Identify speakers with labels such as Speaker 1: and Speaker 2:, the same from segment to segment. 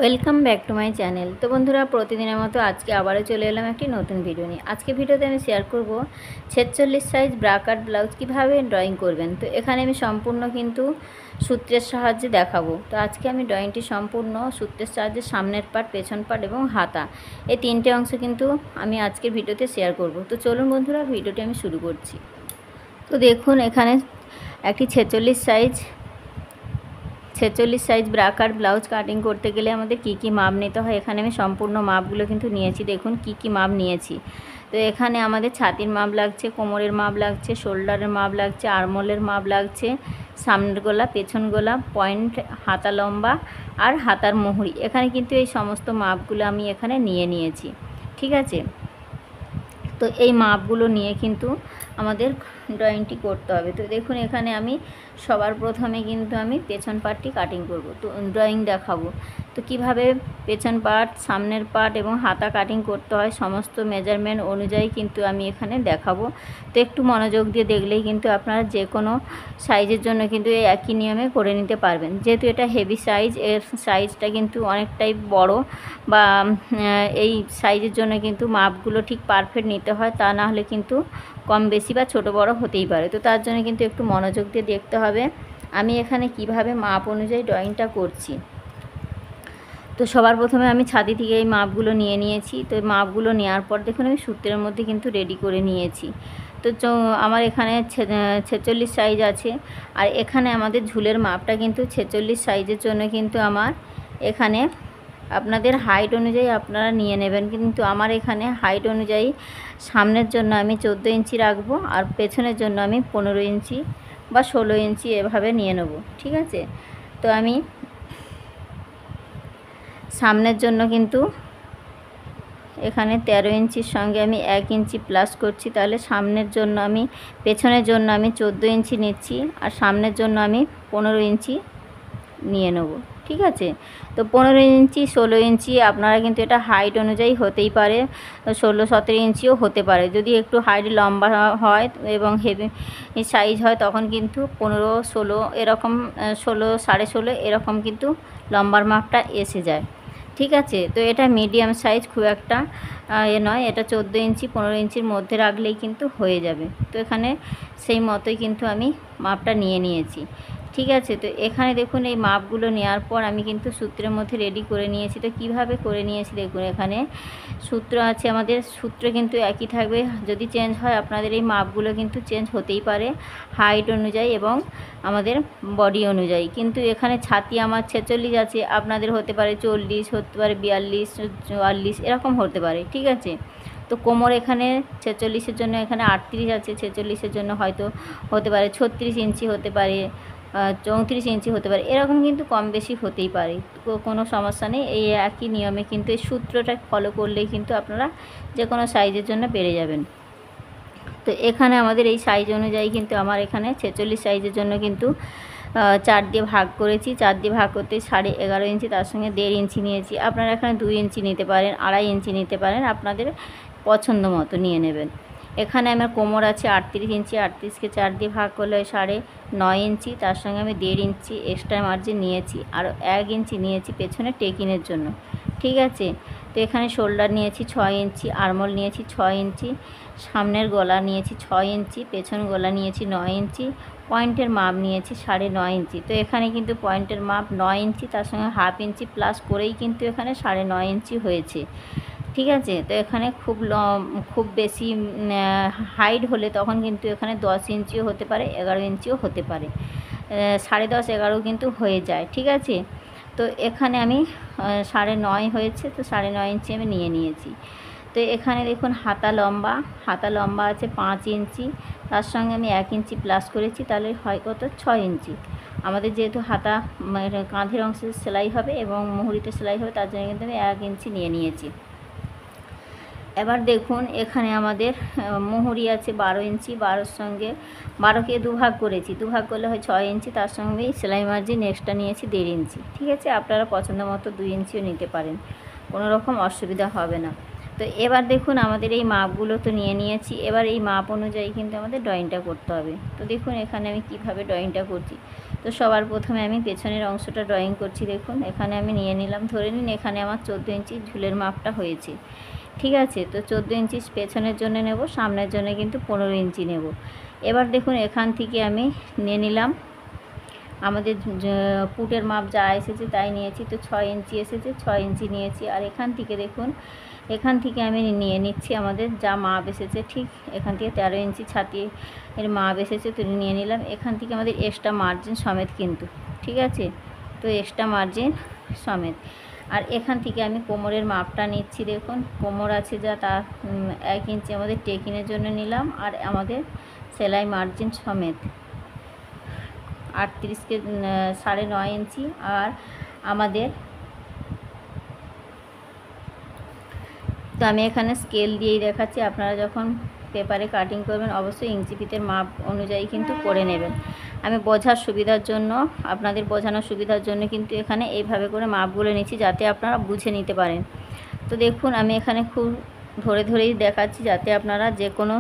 Speaker 1: Welcome back to my channel. তো বন্ধুরা, প্রতিদিনের মতো আজকে আবারও চলে এলাম একটি নতুন ভিডিও নিয়ে। আজকে ভিডিওতে আমি শেয়ার করব 46 সাইজ ব্রা কাট ব্লাউজ কীভাবে ড্রয়িং করবেন। তো এখানে আমি সম্পূর্ণ কিন্তু সূত্রের সাহায্যে দেখাবো। তো আজকে আমি ড্রয়িংটি সম্পূর্ণ সূত্রের সাহায্যে সামনের পার্ট, পেছন পার্ট এবং হাতা, এই তিনটে অংশ কিন্তু আমি আজকের ভিডিওতে শেয়ার করব। তো চলুন বন্ধুরা, ভিডিওটি আমি শুরু করছি। তো দেখুন, এখানে একটি 46 সাইজ ব্রা কাট ব্লাউজ কাটিং করতে গেলে আমাদের কি মাপ নিতে হয়, এখানে আমি সম্পূর্ণ মাপগুলো কিন্তু নিয়েছি। দেখুন কি মাপ নিয়েছি। তো এখানে আমাদের ছাতির মাপ লাগছে, কোমরের মাপ লাগছে, শোল্ডারের মাপ লাগছে, আরমোলের মাপ লাগছে, সামনের গলা, পেছন গলা, পয়েন্ট, হাতা লম্বা আর হাতার মুহুরি। এখানে কিন্তু এই সমস্ত মাপগুলো আমি এখানে নিয়েছি। ঠিক আছে, তো এই মাপগুলো নিয়ে কিন্তু আমাদের ড্রয়িংটি করতে হবে। তো দেখুন, এখানে আমি সবার প্রথমে কিন্তু আমি পেছন পার্টটি কাটিং করব, তো ড্রয়িং দেখাবো। তো কিভাবে পেছন পার্ট, সামনের পার্ট এবং হাতা কাটিং করতে হয় সমস্ত মেজারমেন্ট অনুযায়ী কিন্তু আমি এখানে দেখাবো। তো একটু মনোযোগ দিয়ে দেখলেই কিন্তু আপনারা যে কোনো সাইজের জন্য কিন্তু এই একই নিয়মে করে নিতে পারবেন। যেহেতু এটা হেভি সাইজ, এর সাইজটা কিন্তু অনেকটাই বড়, বা এই সাইজের জন্য কিন্তু মাপগুলো ঠিক পারফেক্ট নিতে হয়, তা না হলে কিন্তু কম বেশি বা ছোট বড় হতেই পারে। তো তার জন্য কিন্তু একটু মনোযোগ দিয়ে দেখতে হবে আমি এখানে কিভাবে মাপ অনুযায়ী ড্রয়িংটা করছি। তো সবার প্রথমে আমি ছাতি থেকে এই মাপগুলো নিয়েছি। তো মাপগুলো নেওয়ার পর দেখুন, আমি সূত্রের মধ্যে কিন্তু রেডি করে নিয়েছি। তো আমার এখানে 46 সাইজ আছে, আর এখানে আমাদের ঝুলের মাপটা কিন্তু 46 সাইজের জন্য কিন্তু আমার এখানে আপনাদের হাইট অনুযায়ী আপনারা নিয়ে নেবেন। কিন্তু আমার এখানে হাইট অনুযায়ী সামনের জন্য আমি 14 ইঞ্চি রাখবো, আর পেছনের জন্য আমি 15 ইঞ্চি বা 16 ইঞ্চি এভাবে নিয়ে নেব। ঠিক আছে, তো আমি সামনের জন্য কিন্তু এখানে 13 ইঞ্চির সঙ্গে আমি 1 ইঞ্চি প্লাস করছি, তাহলে সামনের জন্য আমি, পেছনের জন্য আমি 14 ইঞ্চি নিচ্ছি, আর সামনের জন্য আমি 15 ইঞ্চি নিয়ে নেব। ঠিক আছে, তো 15 ইঞ্চি, 16 ইঞ্চি আপনারা কিন্তু এটা হাইট অনুযায়ী হতেই পারে, 16-17 ইঞ্চিও হতে পারে। যদি একটু হাইট লম্বা হয় এবং হেভি সাইজ হয় তখন কিন্তু 15-16 এরকম, 16-16.5 এরকম কিন্তু লম্বার মাপটা এসে যায়। ঠিক আছে, তো এটা মিডিয়াম সাইজ, খুব একটা নয়। এটা 14 ইঞ্চি 15 ইঞ্চির মধ্যে রাখলেই কিন্তু হয়ে যাবে। তো এখানে সেই মতোই কিন্তু আমি মাপটা নিয়েছি। ঠিক আছে, তো এখানে দেখুন এই মাপগুলো নেওয়ার পর আমি কিন্তু সূত্রের মধ্যে রেডি করে নিয়েছি। তো কিভাবে করে নিয়েছি দেখুন, এখানে সূত্র আছে, আমাদের সূত্র কিন্তু একই থাকবে। যদি চেঞ্জ হয় আপনাদের এই মাপগুলো কিন্তু চেঞ্জ হতেই পারে হাইট অনুযায়ী এবং আমাদের বডি অনুযায়ী। কিন্তু এখানে ছাতি আমার 46 আছে, আপনাদের হতে পারে 40, হতে পারে 42, 44 এরকম হতে পারে। ঠিক আছে, তো কোমর এখানে 46-এর জন্য এখানে 38 আছে, 46-এর জন্য হয়তো হতে পারে 36 ইঞ্চি, হতে পারে 34 ইঞ্চি হতে পারে, এরকম কিন্তু কম বেশি হতেই পারে। কোনো সমস্যা নেই, এই একই নিয়মে কিন্তু এই সূত্রটা ফলো করলেই কিন্তু আপনারা যে কোনো সাইজের জন্য পেরে যাবেন। তো এখানে আমাদের এই সাইজ অনুযায়ী কিন্তু আমার এখানে 46 সাইজের জন্য কিন্তু 4 দিয়ে ভাগ করেছি। 4 দিয়ে ভাগ করতে 11.5 ইঞ্চি, তার সঙ্গে 1.5 ইঞ্চি নিয়েছি। আপনারা এখানে 2 ইঞ্চি নিতে পারেন, 2.5 ইঞ্চি নিতে পারেন, আপনাদের পছন্দ মতো নিয়ে নেবেন। এখানে আমার কোমর আছে 38 ইঞ্চি, 38কে 4 দিয়ে ভাগ করলে 9.5 ইঞ্চি, তার সঙ্গে আমি 1.5 ইঞ্চি এক্সট্রা মার্জিন নিয়েছি, আর 1 ইঞ্চি নিয়েছি পেছনে টেকিনের জন্য। ঠিক আছে, তো এখানে শোল্ডার নিয়েছি 6 ইঞ্চি, আরমোল নিয়েছি 6 ইঞ্চি, সামনের গলা নিয়েছি 6 ইঞ্চি, পেছন গলা নিয়েছি 9 ইঞ্চি, পয়েন্টের মাপ নিয়েছি 9.5 ইঞ্চি। তো এখানে কিন্তু পয়েন্টের মাপ 9 ইঞ্চি, তার সঙ্গে হাফ ইঞ্চি প্লাস করেই কিন্তু এখানে 9.5 ইঞ্চি হয়েছে। ঠিক আছে, তো এখানে খুব বেশি হাইট হলে তখন কিন্তু এখানে 10 ইঞ্চিও হতে পারে, 11 ইঞ্চিও হতে পারে, 10.5, 11 কিন্তু হয়ে যায়। ঠিক আছে, তো এখানে আমি 9.5 হয়েছে, তো 9.5 ইঞ্চি আমি নিয়েছি। তো এখানে দেখুন হাতা লম্বা আছে 5 ইঞ্চি, তার সঙ্গে আমি 1 ইঞ্চি প্লাস করেছি, তাহলে হয় কত, 6 ইঞ্চি। আমাদের যেহেতু হাতা কাঁধের অংশে সেলাই হবে এবং মুহুরিতে সেলাই হবে, তার জন্য কিন্তু আমি 1 ইঞ্চি নিয়েছি। এবার দেখুন, এখানে আমাদের মুহুরি আছে 12 ইঞ্চি, 12-এর সঙ্গে 12কে দুভাগ করেছি, দুভাগ করলে হয় 6 ইঞ্চি, তার সঙ্গে সেলাই মার্জিন এক্সট্রা নিয়েছি 1.5 ইঞ্চি। ঠিক আছে, আপনারা পছন্দ মতো 2 ইঞ্চিও নিতে পারেন, কোনো রকম অসুবিধা হবে না। তো তো এবার দেখুন আমাদের এই মাপগুলো তো নিয়ে নিয়েছি, এবার এই মাপ অনুযায়ী কিন্তু আমাদের ড্রয়িংটা করতে হবে। তো দেখুন এখানে আমি কিভাবে ড্রয়িংটা করছি। তো সবার প্রথমে আমি পেছনের অংশটা ড্রয়িং করছি। দেখুন এখানে আমি নিয়ে নিলাম, ধরে নিন এখানে আমার 14 ইঞ্চি ঝুলের মাপটা হয়েছে, ঠিক আছে। তো 14 ইঞ্চি পেছনের জন্য নেব, সামনের জন্য কিন্তু 15 ইঞ্চি নেব। এবার দেখুন এখান থেকে আমি নিয়ে নিলাম, আমাদের পুটের মাপ যা এসেছে তাই নিয়েছি। তো 6 ইঞ্চি এসেছে, 6 ইঞ্চি নিয়েছি। আর এখান থেকে দেখুন, এখান থেকে আমি নিয়ে নিচ্ছি আমাদের যা মাপ এসেছে, ঠিক এখান থেকে 13 ইঞ্চি ছাতিয়ে এর মাপ এসেছে, তো নিয়ে নিলাম। এখান থেকে আমাদের এক্সট্রা মার্জিন সমেত কিন্তু, ঠিক আছে। তো এক্সট্রা মার্জিন সমেত। আর এখান থেকে আমি কোমরের মাপটা নিচ্ছি। দেখুন কোমর আছে যা, তার 1 ইঞ্চি আমাদের টেকিনের জন্য নিলাম। আর আমাদের সেলাই মার্জিন সমেত 38কে 9.5 ইঞ্চি। আর আমাদের, তো আমি এখানে স্কেল দিয়েই দেখাচ্ছি, আপনারা যখন পেপারে কাটিং করবেন অবশ্যই ইঞ্চি ফিতের মাপ অনুযায়ী কিন্তু করে নেবেন। আমি বোঝার সুবিধার জন্য, আপনাদের বোঝানোর সুবিধার জন্য কিন্তু এখানে এইভাবে করে মাপগুলো নিচ্ছি, যাতে আপনারা বুঝে নিতে পারেন। তো দেখুন আমি এখানে খুব ধরেই দেখাচ্ছি, যাতে আপনারা যে কোনো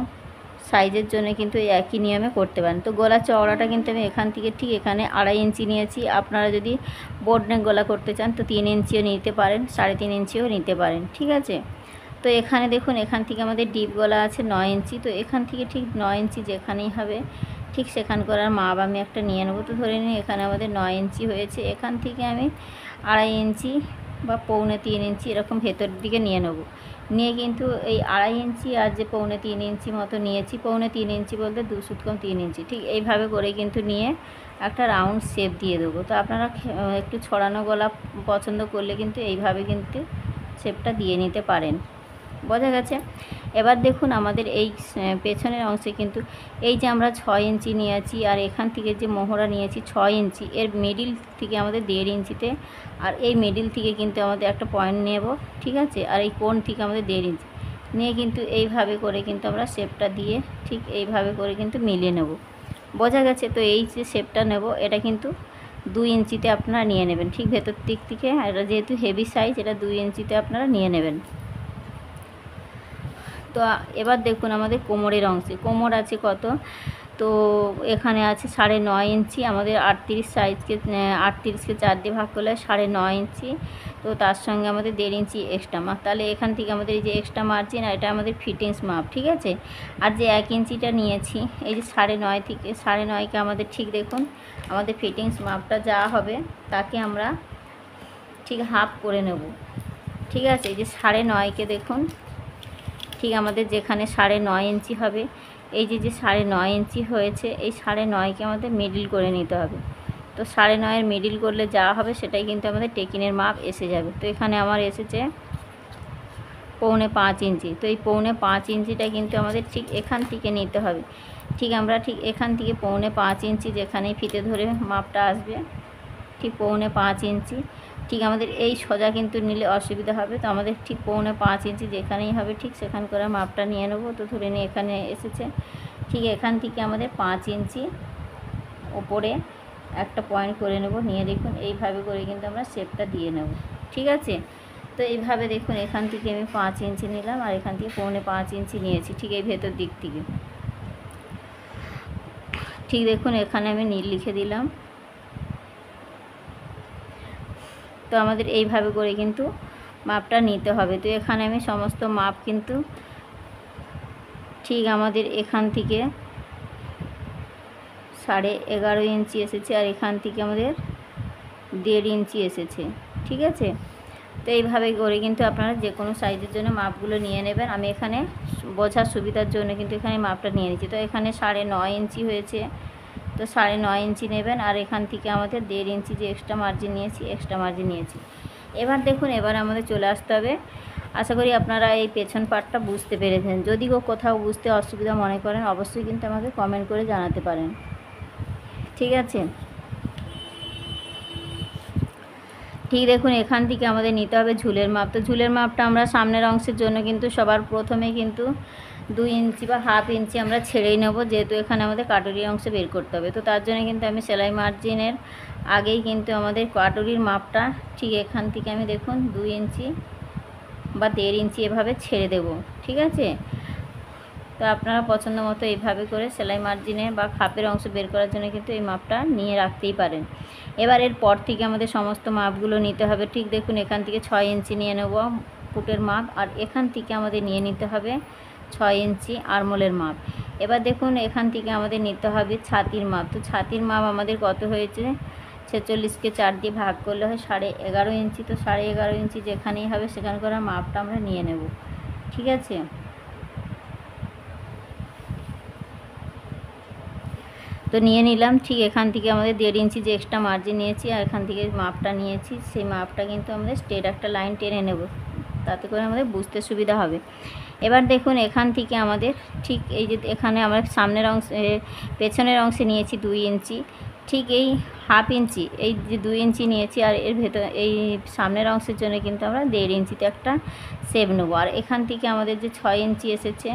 Speaker 1: সাইজের জন্য কিন্তু এই একই নিয়মে করতে পারেন। তো গলা চওড়াটা কিন্তু আমি এখান থেকে ঠিক এখানে 2.5 ইঞ্চি নিয়েছি। আপনারা যদি বোর্ড নেক গলা করতে চান তো 3 ইঞ্চিও নিতে পারেন, 3.5 ইঞ্চিও নিতে পারেন, ঠিক আছে। তো এখানে দেখুন এখান থেকে আমাদের ডিপ গলা আছে 9 ইঞ্চি। তো এখান থেকে ঠিক 9 ইঞ্চি যেখানেই হবে ঠিক সেখান করার মাপ আমি একটা নিয়ে নেব। তো ধরে নিই এখানে আমাদের 9 ইঞ্চি হয়েছে, এখান থেকে আমি 2.5 ইঞ্চি বা 3.25 ইঞ্চি এরকম ভেতরের দিকে নিয়ে নেব। নিয়ে কিন্তু এই 2.5 ইঞ্চি আর যে 3.25 ইঞ্চি মতো নিয়েছি, 3.25 ইঞ্চি বলতে 2 সুত কম 3 ইঞ্চি, ঠিক এইভাবে করে কিন্তু নিয়ে একটা রাউন্ড শেপ দিয়ে দেবো। তো আপনারা একটু ছড়ানো গলা পছন্দ করলে কিন্তু এইভাবে কিন্তু শেপটা দিয়ে নিতে পারেন। বোঝা গেছে? এবার দেখুন আমাদের এই পেছনের অংশে কিন্তু এই যে আমরা 6 ইঞ্চি নিয়েছি, আর এখান থেকে যে মোহরা নিয়েছি 6 ইঞ্চি, এর মিডিল থেকে আমাদের 1.5 ইঞ্চিতে, আর এই মিডিল থেকে কিন্তু আমাদের একটা পয়েন্ট নেব, ঠিক আছে। আর এই কোণ থেকে আমাদের 1.5 ইঞ্চি নিয়ে কিন্তু এইভাবে করে কিন্তু আমরা শেপটা দিয়ে ঠিক এইভাবে করে কিন্তু মিলিয়ে নেব। বোঝা গেছে? তো এই যে শেপটা নেব এটা কিন্তু 2 ইঞ্চিতে আপনারা নিয়ে নেবেন, ঠিক ভেতর দিক থেকে। এটা যেহেতু হেভি সাইজ, এটা 2 ইঞ্চিতে আপনারা নিয়ে নেবেন। তো এবার দেখুন আমাদের কোমরের অংশে কোমর আছে কত, তো এখানে আছে 9.5 ইঞ্চি। আমাদের 38 সাইজকে 38কে 4 দিয়ে ভাগ করলে 9.5 ইঞ্চি। তো তার সঙ্গে আমাদের 1.5 ইঞ্চি এক্সট্রা মাপ, তাহলে এখান থেকে আমাদের এই যে এক্সট্রা মার্জিন, আর এটা আমাদের ফিটিংস মাপ, ঠিক আছে। আর যে 1 ইঞ্চিটা নিয়েছি, এই যে 9.5 থেকে 9.5কে আমাদের ঠিক দেখুন আমাদের ফিটিংস মাপটা যা হবে তাকে আমরা ঠিক হাফ করে নেব, ঠিক আছে। এই যে 9.5কে দেখুন ঠিক আমাদের যেখানে 9.5 ইঞ্চি হবে, এই যে 9.5 ইঞ্চি হয়েছে, এই 9.5কে আমাদের মিডিল করে নিতে হবে। তো 9.5-এর মিডিল করলে যা হবে সেটাই কিন্তু আমাদের টেকিনের মাপ এসে যাবে। তো এখানে আমার এসেছে 4.25 ইঞ্চি। তো এই 4.25 ইঞ্চিটা কিন্তু আমাদের ঠিক এখান থেকে নিতে হবে। ঠিক আমরা ঠিক এখান থেকে 4.25 ইঞ্চি যেখানেই ফিতে ধরে মাপটা আসবে, ঠিক 4.25 ইঞ্চি ঠিক আমাদের এই সোজা কিন্তু নিলে অসুবিধা হবে। তো আমাদের ঠিক 4.25 ইঞ্চি যেখানেই হবে ঠিক সেখান করে মাপটা নিয়ে নেব। তো ধরে নিয়ে এখানে এসেছে, ঠিক এখান থেকে আমাদের 5 ইঞ্চি ওপরে একটা পয়েন্ট করে নেব। নিয়ে দেখুন এইভাবে করে কিন্তু আমরা শেপটা দিয়ে নেব, ঠিক আছে। তো এইভাবে দেখুন এখান থেকে আমি 5 ইঞ্চি নিলাম, আর এখান থেকে 4.25 ইঞ্চি নিয়েছি ঠিক এই ভেতর দিক থেকে। ঠিক দেখুন এখানে আমি নীল লিখে দিলাম। তো আমাদের এইভাবে করে কিন্তু মাপটা নিতে হবে। তো এখানে আমি সমস্ত মাপ কিন্তু ঠিক আমাদের এখান থেকে 11.5 ইঞ্চি এসেছে, আর এখান থেকে আমাদের 1.5 ইঞ্চি এসেছে, ঠিক আছে। তো এইভাবে করে কিন্তু আপনারা যে কোনো সাইজের জন্য মাপগুলো নিয়ে নেবেন। আমি এখানে বোঝার সুবিধার জন্য কিন্তু এখানে মাপটা নিয়ে নিচ্ছি। তো এখানে 9.5 ইঞ্চি হয়েছে, তো 9.5 ইঞ্চি নেবেন। আর এখান থেকে আমাদের 1.5 ইঞ্চি যে এক্সট্রা মার্জিন নিয়েছি। এবার দেখুন এবার আমাদের চলে আসতে হবে। আশা করি আপনারা এই পেছন পার্টটা বুঝতে পেরেছেন। যদি কোথাও বুঝতে অসুবিধা মনে করেন অবশ্যই কিন্তু আমাকে কমেন্ট করে জানাতে পারেন, ঠিক আছে। ঠিক দেখুন এখান থেকে আমাদের নিতে হবে ঝুলের মাপ। তো ঝুলের মাপটা আমরা সামনের অংশের জন্য কিন্তু সবার প্রথমে কিন্তু 2 ইঞ্চি বা হাফ ইঞ্চি আমরা ছেড়েই নেব, যেহেতু এখানে আমাদের কাটুরির অংশে বের করতে হবে। তো তার জন্য কিন্তু আমি সেলাই মার্জিনের আগেই কিন্তু আমাদের কাটুরির মাপটা ঠিক এখান থেকে আমি দেখুন 2 ইঞ্চি বা 1.5 ইঞ্চি এভাবে ছেড়ে দেব। ঠিক আছে, তো আপনারা পছন্দ মতো এইভাবে করে সেলাই মার্জিনে বা খাপের অংশ বের করার জন্য কিন্তু এই মাপটা নিয়ে রাখতেই পারেন। এবার এর পর থেকে আমাদের সমস্ত মাপগুলো নিতে হবে। ঠিক দেখুন, এখান থেকে 6 ইঞ্চি নিয়ে নেব পুটের মাপ, আর এখান থেকে আমাদের নিয়ে নিতে হবে 6 ইঞ্চি আরমোলের মাপ। এবার দেখুন, এখান থেকে আমাদের নিতে হবে ছাতির মাপ। তো ছাতির মাপ আমাদের কত হয়েছে, 46কে 4 দিয়ে ভাগ করলে হয় 11.5 ইঞ্চি। তো 11.5 ইঞ্চি যেখানেই হবে সেখানকার মাপটা আমরা নিয়ে নেব। ঠিক আছে, তো নিয়ে নিলাম। ঠিক এখান থেকে আমাদের 1.5 ইঞ্চি যে এক্সট্রা মার্জিন নিয়েছি আর এখান থেকে মাপটা নিয়েছি, সেই মাপটা কিন্তু আমাদের স্ট্রেট একটা লাইন টেনে নেব, তাতে করে আমাদের বুঝতে সুবিধা হবে। এবার দেখুন, এখান থেকে আমাদের ঠিক এই যে এখানে আমরা সামনের অংশে পেছনের অংশে নিয়েছি 2 ইঞ্চি, ঠিক এই হাফ ইঞ্চি, এই যে 2 ইঞ্চি নিয়েছি আর এর ভেতর এই সামনের অংশের জন্য কিন্তু আমরা 1.5 ইঞ্চিতে একটা শেপ নেবো। আর এখান থেকে আমাদের যে 6 ইঞ্চি এসেছে,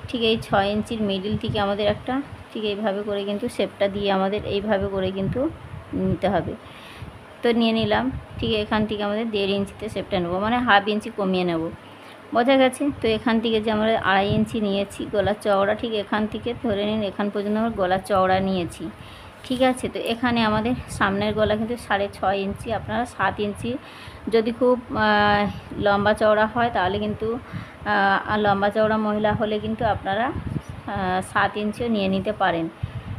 Speaker 1: ঠিক এই 6 ইঞ্চির মিডিল থেকে আমাদের একটা ঠিক এইভাবে করে কিন্তু শেপটা দিয়ে আমাদের এইভাবে করে কিন্তু নিতে হবে। তো নিয়ে নিলাম। ঠিক এখান থেকে আমাদের 1.5 ইঞ্চিতে শেপটা নেবো, মানে হাফ ইঞ্চি কমিয়ে নেব। বোঝা গেছে? তো এখান থেকে যে আমরা 2.5 ইঞ্চি নিয়েছি গলার চওড়া, ঠিক এখান থেকে ধরে নিন এখান পর্যন্ত আমরা গলার চওড়া নিয়েছি। ঠিক আছে, তো এখানে আমাদের সামনের গলা কিন্তু 6.5 ইঞ্চি। আপনারা 7 ইঞ্চি যদি খুব লম্বা চওড়া হয় তাহলে কিন্তু লম্বা চওড়া মহিলা হলে কিন্তু আপনারা 7 ইঞ্চিও নিয়ে নিতে পারেন।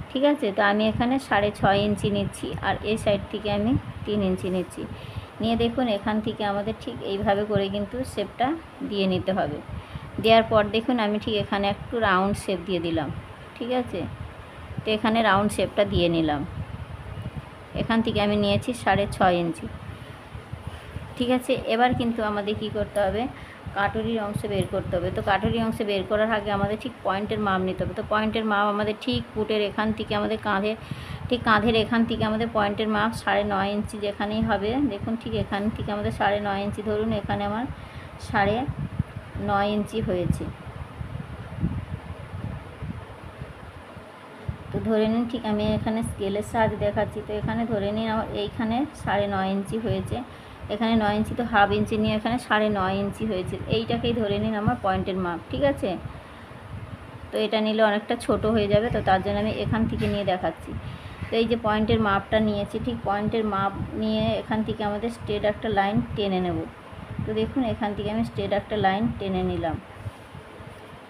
Speaker 1: ঠিক আছে, তো আমি এখানে 6.5 ইঞ্চি নিচ্ছি আর এই সাইড থেকে আমি 3 ইঞ্চি নিচ্ছি। নিয়ে দেখুন, এখান থেকে আমাদের ঠিক এইভাবে করে কিন্তু শেপটা দিয়ে নিতে হবে। দেওয়ার পর দেখুন, আমি ঠিক এখানে একটু রাউন্ড শেপ দিয়ে দিলাম। ঠিক আছে, তো এখানে রাউন্ড শেপটা দিয়ে নিলাম। এখান থেকে আমি নিয়েছি 6.5 ইঞ্চি। ঠিক আছে, এবার কিন্তু আমাদের কি করতে হবে, কাটুরির অংশ বের করতে হবে। তো কাটুরির অংশ বের করার আগে আমাদের ঠিক পয়েন্টের মাপ নিতে হবে। তো পয়েন্টের মাপ আমাদের ঠিক পুটের এখান থেকে আমাদের কাঁধের এখান থেকে আমাদের পয়েন্টের মাপ 9.5 ইঞ্চি যেখানেই হবে। দেখুন, ঠিক এখান থেকে আমাদের 9.5 ইঞ্চি ধরুন, এখানে আমার 9.5 ইঞ্চি হয়েছে। তো ধরে নিন, ঠিক আমি এখানে স্কেলের সাহায্যে দেখাচ্ছি। তো এখানে ধরে নিন আমার এইখানে 9.5 ইঞ্চি হয়েছে, এখানে 9 ইঞ্চি, তো হাফ ইঞ্চি নিয়ে এখানে 9.5 ইঞ্চি হয়েছে। এইটাকেই ধরে নিন আমার পয়েন্টের মাপ। ঠিক আছে, তো এটা নিলে অনেকটা ছোট হয়ে যাবে, তো তার জন্য আমি এখান থেকে নিয়ে দেখাচ্ছি। তো এই যে পয়েন্টের মাপটা নিয়েছি, ঠিক পয়েন্টের মাপ নিয়ে এখান থেকে আমাদের স্ট্রেট একটা লাইন টেনে নেব। তো দেখুন, এখান থেকে আমি স্ট্রেট একটা লাইন টেনে নিলাম।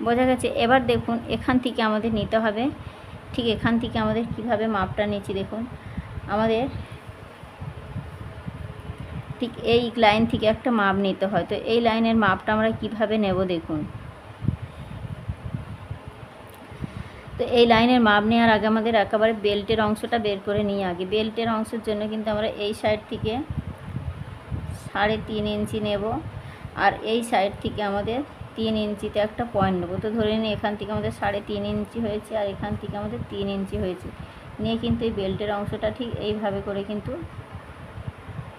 Speaker 1: বোঝা গেছে? এবার দেখুন, এখান থেকে আমাদের নিতে হবে, ঠিক এখান থেকে আমাদের কিভাবে মাপটা নিচ্ছি দেখুন, আমাদের ঠিক এই লাইন থেকে একটা মাপ নিতে হয়। তো এই লাইনের মাপটা আমরা কিভাবে নেব দেখুন। তো এই লাইনের মাপ নেওয়ার আগে আমাদের একেবারে বেল্টের অংশটা বের করে নিই আগে। বেল্টের অংশের জন্য কিন্তু আমরা এই সাইড থেকে 3.5 ইঞ্চি নেব আর এই সাইড থেকে আমাদের 3 ইঞ্চিতে একটা পয়েন্ট নেব। তো ধরে নিন এখান থেকে আমাদের 3.5 ইঞ্চি হয়েছে আর এখান থেকে আমাদের 3 ইঞ্চি হয়েছে। নিয়ে কিন্তু এই বেল্টের অংশটা ঠিক এইভাবে করে কিন্তু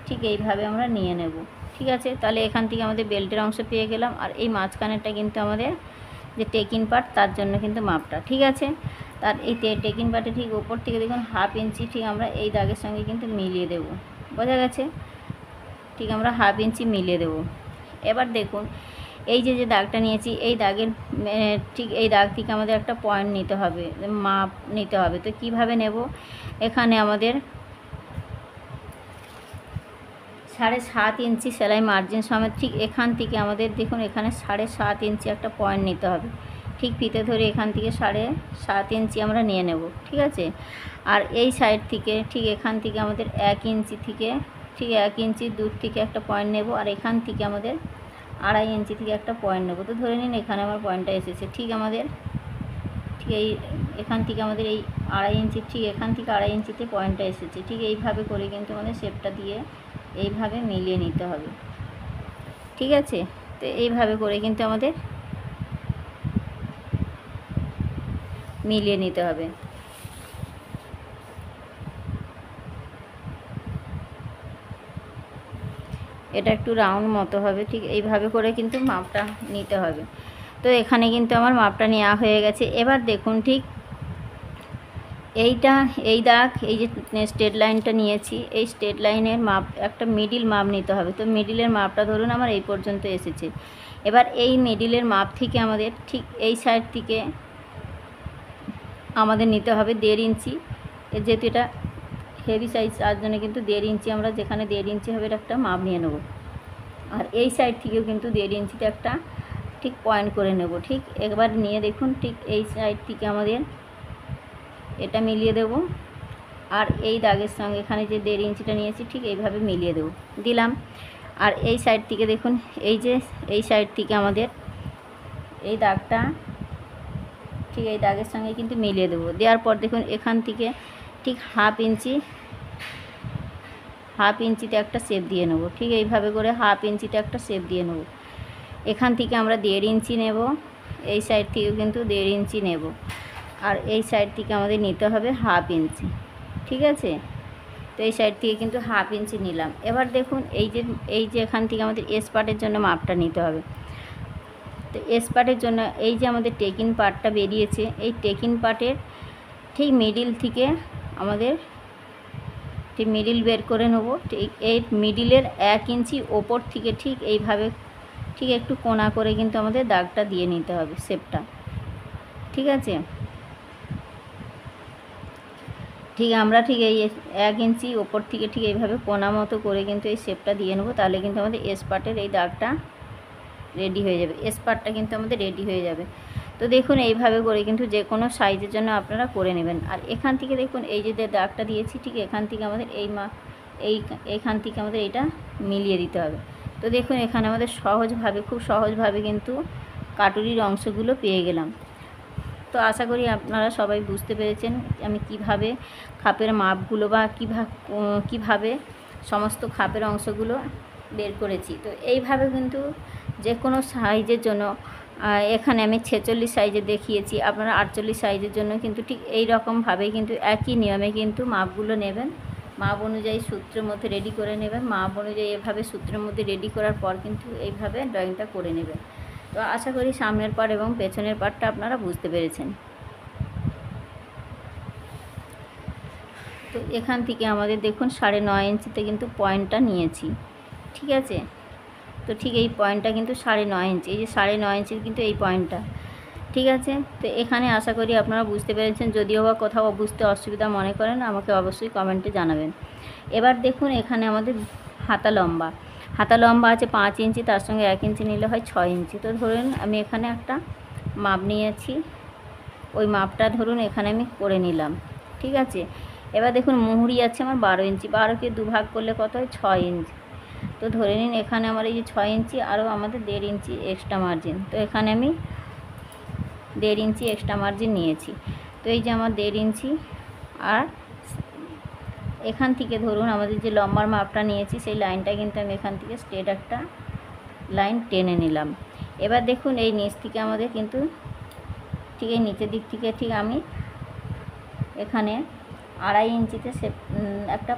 Speaker 1: ঠিক এইভাবে আমরা নিয়ে নেব। ঠিক আছে, তাহলে এখান থেকে আমাদের বেল্টের অংশ পেয়ে গেলাম। আর এই মাঝখানেরটা কিন্তু আমাদের যে টেকিং পার্ট, তার জন্য কিন্তু মাপটা। ঠিক আছে, তার এই টেকিং পার্টে ঠিক ওপর থেকে দেখুন হাফ ইঞ্চি ঠিক আমরা এই দাগের সঙ্গে কিন্তু মিলিয়ে দেব। বোঝা গেছে? ঠিক আমরা হাফ ইঞ্চি মিলিয়ে দেব। এবার দেখুন, এই যে দাগটা নিয়েছি, এই দাগের ঠিক এই দাগ থেকে আমাদের একটা পয়েন্ট নিতে হবে, মাপ নিতে হবে। তো কিভাবে নেব, এখানে আমাদের 7.5 ইঞ্চি সেলাই মার্জিন সমেত ঠিক এখান থেকে আমাদের দেখুন এখানে 7.5 ইঞ্চি একটা পয়েন্ট নিতে হবে। ঠিক ফিতে ধরে এখান থেকে 7.5 ইঞ্চি আমরা নিয়ে নেব। ঠিক আছে, আর এই সাইড থেকে ঠিক এখান থেকে আমাদের 1 ইঞ্চি থেকে ঠিক 1 ইঞ্চি দূর থেকে একটা পয়েন্ট নেব আর এখান থেকে আমাদের 2.5 ইঞ্চি থেকে একটা পয়েন্ট নেব। তো ধরে নিন এখানে আমার পয়েন্টটা এসেছে। ঠিক আমাদের ঠিক এখান থেকে আমাদের এই 2.5 ইঞ্চি ঠিক এখান থেকে 2.5 ইঞ্চিতে পয়েন্টটা এসেছে। ঠিক এইভাবে করে কিন্তু আমাদের শেপটা দিয়ে এইভাবে মিলিয়ে নিতে হবে। ঠিক আছে, তো এইভাবে করে কিন্তু আমাদের মিলিয়ে নিতে হবে। এটা একটু রাউন্ড মতো হবে, ঠিক এইভাবে করে কিন্তু মাপটা নিতে হবে। তো এখানে কিন্তু আমার মাপটা নেওয়া হয়ে গেছে। এবার দেখুন, ঠিক এইটা এই দাগ, এই যে স্ট্রেট লাইনটা নিয়েছি, এই স্ট্রেট লাইনের মাপ একটা মিডিল মাপ নিতে হবে। তো মিডিলের মাপটা ধরুন আমার এই পর্যন্ত এসেছে। এবার এই মিডিলের মাপ থেকে আমাদের ঠিক এই সাইড থেকে আমাদের নিতে হবে 1.5 ইঞ্চি। যেহেতু এটা হেভি সাইজ তার জন্য কিন্তু 1.5 ইঞ্চি আমরা যেখানে 1.5 ইঞ্চি হবে একটা মাপ নিয়ে নেব। আর এই সাইড থেকেও কিন্তু 1.5 ইঞ্চিতে একটা ঠিক পয়েন্ট করে নেব। ঠিক একবার নিয়ে দেখুন, ঠিক এই সাইড থেকে আমাদের এটা মিলিয়ে দেব, আর এই দাগের সঙ্গে এখানে যে 1.5 ইঞ্চিটা নিয়েছি ঠিক এইভাবে মিলিয়ে দেব, দিলাম। আর এই সাইড থেকে দেখুন, এই যে এই সাইড থেকে আমাদের এই দাগটা ঠিক এই দাগের সঙ্গে কিন্তু মিলিয়ে দেবো। দেওয়ার পর দেখুন এখান থেকে ঠিক হাফ ইঞ্চিতে একটা শেপ দিয়ে নেব। ঠিক এইভাবে করে হাফ ইঞ্চিতে একটা শেপ দিয়ে নেব। এখান থেকে আমরা 1.5 ইঞ্চি নেব, এই সাইড থেকেও কিন্তু 1.5 ইঞ্চি নেব, আর এই সাইড থেকে আমাদের নিতে হবে হাফ ইঞ্চি। ঠিক আছে, তো এই সাইড থেকে কিন্তু হাফ ইঞ্চি নিলাম। এবার দেখুন এই যে এখান থেকে আমাদের এস পার্টের জন্য মাপটা নিতে হবে। তো এস পার্টের জন্য এই যে আমাদের টেকিং পার্টটা বেরিয়েছে, এই টেকিং পার্টের ঠিক মিডিল থেকে আমাদের ঠিক মিডিল বের করে নেব। ঠিক এই মিডিলের 1 ইঞ্চি ওপর থেকে ঠিক এইভাবে ঠিক একটু কোণা করে কিন্তু আমাদের দাগটা দিয়ে নিতে হবে, শেপটা। ঠিক আছে, ঠিক আমরা ঠিক এই 1 ইঞ্চি ওপর থেকে ঠিক এইভাবে কোণা মতো করে কিন্তু এই শেপটা দিয়ে নেব। তাহলে কিন্তু আমাদের এস পার্টের এই দাগটা রেডি হয়ে যাবে, এস পার্টটা কিন্তু আমাদের রেডি হয়ে যাবে। তো দেখুন এইভাবে করে কিন্তু যে কোনো সাইজের জন্য আপনারা করে নেবেন। আর এখান থেকে দেখুন এই যে দাগটা দিয়েছি ঠিক এখান থেকে আমাদের এইখান থেকে আমাদের এটা মিলিয়ে দিতে হবে। তো দেখুন এখানে আমাদের খুব সহজভাবে কিন্তু কাটুরির অংশগুলো পেয়ে গেলাম। তো আশা করি আপনারা সবাই বুঝতে পেরেছেন আমি কিভাবে খাপের মাপগুলো বা কিভাবে সমস্ত খাপের অংশগুলো বের করেছি। তো এইভাবে কিন্তু যে কোনো সাইজের জন্য এখানে আমি 46 সাইজে দেখিয়েছি, আপনারা 48 সাইজের জন্য কিন্তু ঠিক এই রকমভাবেই কিন্তু একই নিয়মে কিন্তু মাপগুলো নেবেন, মাপ অনুযায়ী সূত্রের মধ্যে রেডি করে নেবেন। মাপ অনুযায়ী এভাবে সূত্রের মধ্যে রেডি করার পর কিন্তু এইভাবে ড্রয়িংটা করে নেবেন। তো আশা করি সামনের পার্ট এবং পেছনের পার্টটা আপনারা বুঝতে পেরেছেন। তো এখান থেকে আমাদের দেখুন 9.5 ইঞ্চিতে কিন্তু পয়েন্টটা নিয়েছি। ঠিক আছে, তো ঠিক এই পয়েন্টটা কিন্তু 9.5 ইঞ্চি, এই যে 9.5 ইঞ্চির কিন্তু এই পয়েন্টটা। ঠিক আছে, তো এখানে আশা করি আপনারা বুঝতে পেরেছেন। যদিও বা কোথাও বুঝতে অসুবিধা মনে করেন আমাকে অবশ্যই কমেন্টে জানাবেন। এবার দেখুন এখানে আমাদের হাতা লম্বা আছে 5 ইঞ্চি, তার সঙ্গে 1 ইঞ্চি নিলে হয় 6 ইঞ্চি। তো ধরুন আমি এখানে একটা মাপ নিয়েছি, ওই মাপটা ধরুন এখানে আমি করে নিলাম। ঠিক আছে, এবার দেখুন মুহুরি আছে আমার 12 ইঞ্চি, 12কে 2 ভাগ করলে কত হয় 6 ইঞ্চি। তো ধরে নিন এখানে আমার এই যে 6 ইঞ্চি আরও আমাদের 1.5 ইঞ্চি এক্সট্রা মার্জিন। তো এখানে আমি 1.5 ইঞ্চি এক্সট্রা মার্জিন নিয়েছি। তো এই যে আমার 1.5 ইঞ্চি, আর এখান থেকে ধরুন আমাদের যে লম্বার মাপটা নিয়েছি সেই লাইনটা কিন্তু আমি এখান থেকে স্ট্রেট একটা লাইন টেনে নিলাম। এবার দেখুন এই নিচ থেকে আমাদের কিন্তু ঠিক এই নিচের দিক থেকে ঠিক আমি এখানে 2.5 ইঞ্চিতে একটা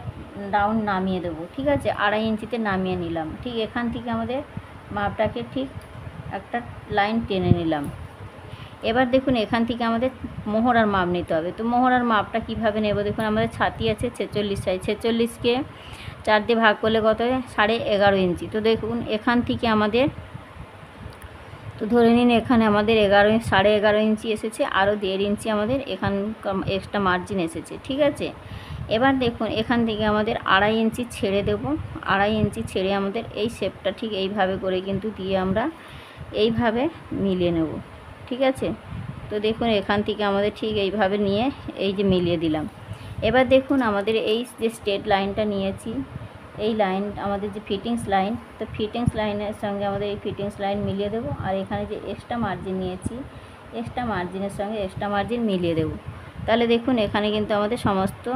Speaker 1: ডাউন নামিয়ে দেবো। ঠিক আছে, 2.5 ইঞ্চিতে নামিয়ে নিলাম। ঠিক এখান থেকে আমাদের মাপটাকে ঠিক একটা লাইন টেনে নিলাম। এবার দেখুন এখান থেকে আমাদের মোহরার মাপ নিতে হবে। তো মোহরার মাপটা কিভাবে নেব, দেখুন আমাদের ছাতি আছে 46 সাইজ, 46কে 4 দিয়ে ভাগ করলে কত হয় 11.5 ইঞ্চি। তো দেখুন এখান থেকে আমাদের, তো ধরে নিন এখানে আমাদের 11.5 ইঞ্চি এসেছে, আরও 1.5 ইঞ্চি আমাদের এখান এক্সট্রা মার্জিন এসেছে। ঠিক আছে, এবার দেখুন এখান থেকে আমাদের 2.5 ইঞ্চি ছেড়ে দেব। 2.5 ইঞ্চি ছেড়ে আমাদের এই শেপটা ঠিক এইভাবে করে কিন্তু দিয়ে আমরা এইভাবে মিলিয়ে নেব। ঠিক আছে, তো দেখুন এখান থেকে আমাদের ঠিক এইভাবে নিয়ে এই যে মিলিয়ে দিলাম। এবার দেখুন আমাদের এই যে স্ট্রেট লাইনটা নিয়েছি, এই লাইন আমাদের যে ফিটিংস লাইন, তো ফিটিংস লাইনের সঙ্গে আমাদের এই ফিটিংস লাইন মিলিয়ে দেবো। আর এখানে যে এক্সট্রা মার্জিন নিয়েছি, এক্সট্রা মার্জিনের সঙ্গে এক্সট্রা মার্জিন মিলিয়ে দেবো। তাহলে দেখুন এখানে কিন্তু আমাদের সমস্ত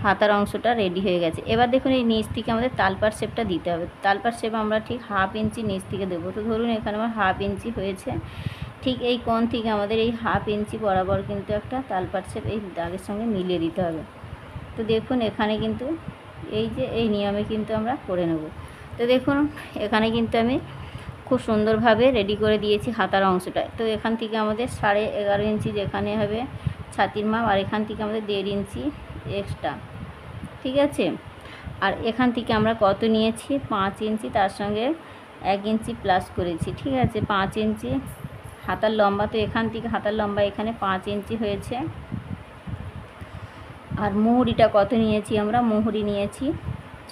Speaker 1: হাতার অংশটা রেডি হয়ে গেছে। এবার দেখুন এই নিচ থেকে আমাদের তালপার শেপটা দিতে হবে। তালপার শেপ আমরা ঠিক 1/2 ইঞ্চি নিচ থেকে দেবো। তো ধরুন এখানে আমার 1/2 ইঞ্চি হয়েছে, ঠিক এই কোণ থেকে আমাদের এই 1/2 ইঞ্চি বরাবর কিন্তু একটা তালপার শেপ এই দাগের সঙ্গে মিলিয়ে দিতে হবে। তো দেখুন এখানে কিন্তু এই যে এই নিয়মে কিন্তু আমরা করে নেব। তো দেখুন এখানে কিন্তু আমি খুব সুন্দরভাবে রেডি করে দিয়েছি হাতার অংশটা। তো এখান থেকে আমাদের 11.5 ইঞ্চি যেখানে হবে ছাতির মাপ, আর এখান থেকে আমাদের 1.5 ইঞ্চি এক্সট্রা, ঠিক আছে। আর এখান থেকে আমরা কত নিয়েছি, 5 ইঞ্চি, তার সঙ্গে 1 ইঞ্চি প্লাস করেছি, ঠিক আছে। 5 ইঞ্চি হাতার লম্বা, তো এখান থেকে হাতার লম্বা এখানে 5 ইঞ্চি হয়েছে। আর মুহুরিটা কত নিয়েছি আমরা, মুহুরি নিয়েছি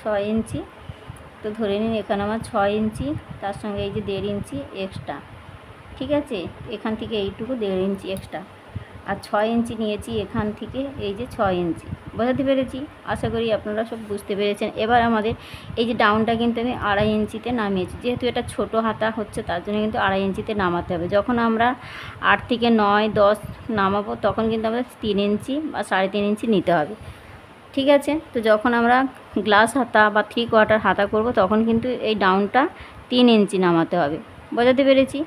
Speaker 1: 6 ইঞ্চি, তো ধরে নিন এখানে আমার 6 ইঞ্চি, তার সঙ্গে এই যে 1.5 ইঞ্চি এক্সট্রা, ঠিক আছে। এখান থেকে এইটুকু 1.5 ইঞ্চি এক্সট্রা, আর 6 ইঞ্চি নিয়েছি এখান থেকে, এই যে 6 ইঞ্চি। বোঝাতে পেরেছি? আশা করি আপনারা সব বুঝতে পেরেছেন। এবার আমাদের এই যে ডাউনটা কিন্তু আমি 2.5 ইঞ্চিতে নামিয়েছি, যেহেতু এটা ছোট হাতা হচ্ছে তার জন্য কিন্তু 2.5 ইঞ্চিতে নামাতে হবে। যখন আমরা 8 থেকে 9, 10 নামাবো তখন কিন্তু আমাদের 3 ইঞ্চি বা 3.5 ইঞ্চি নিতে হবে, ঠিক আছে। তো যখন আমরা গ্লাস হাতা বা 3/4 হাতা করব তখন কিন্তু এই ডাউনটা 3 ইঞ্চি নামাতে হবে। বোঝাতে পেরেছি?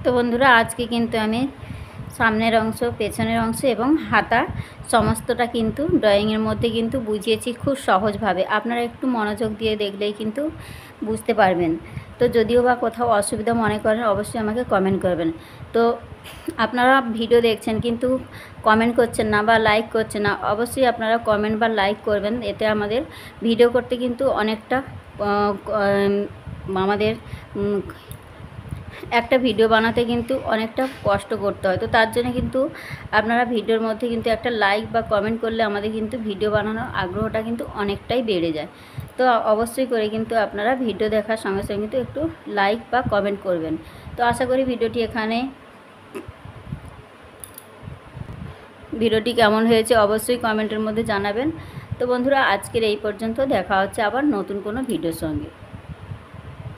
Speaker 1: তো বন্ধুরা, আজকে কিন্তু আমি সামনের অংশ, পেছনের অংশ এবং হাতা সমস্তটা কিন্তু ড্রয়িংয়ের মধ্যে কিন্তু বুঝিয়েছি খুব সহজভাবে। আপনারা একটু মনোযোগ দিয়ে দেখলেই কিন্তু বুঝতে পারবেন। তো যদিও বা কোথাও অসুবিধা মনে করেন অবশ্যই আমাকে কমেন্ট করবেন। তো আপনারা ভিডিও দেখছেন কিন্তু কমেন্ট করছেন না বা লাইক করছেন না, অবশ্যই আপনারা কমেন্ট বা লাইক করবেন। এতে আমাদের ভিডিও করতে কিন্তু অনেকটা আমাদের একটা ভিডিও বানাতে কিন্তু অনেকটা কষ্ট করতে হয়। তো তার জন্য কিন্তু আপনারা ভিডিওর মধ্যে কিন্তু একটা লাইক বা কমেন্ট করলে আমাদের কিন্তু ভিডিও বানানোর আগ্রহটা কিন্তু অনেকটাই বেড়ে যায়। তো অবশ্যই করে কিন্তু আপনারা ভিডিও দেখার সঙ্গে সঙ্গে কিন্তু একটু লাইক বা কমেন্ট করবেন। তো আশা করি ভিডিওটি কেমন হয়েছে অবশ্যই কমেন্টের মধ্যে জানাবেন। তো বন্ধুরা, আজকের এই পর্যন্ত, দেখা হচ্ছে আবার নতুন কোনো ভিডিওর সঙ্গে।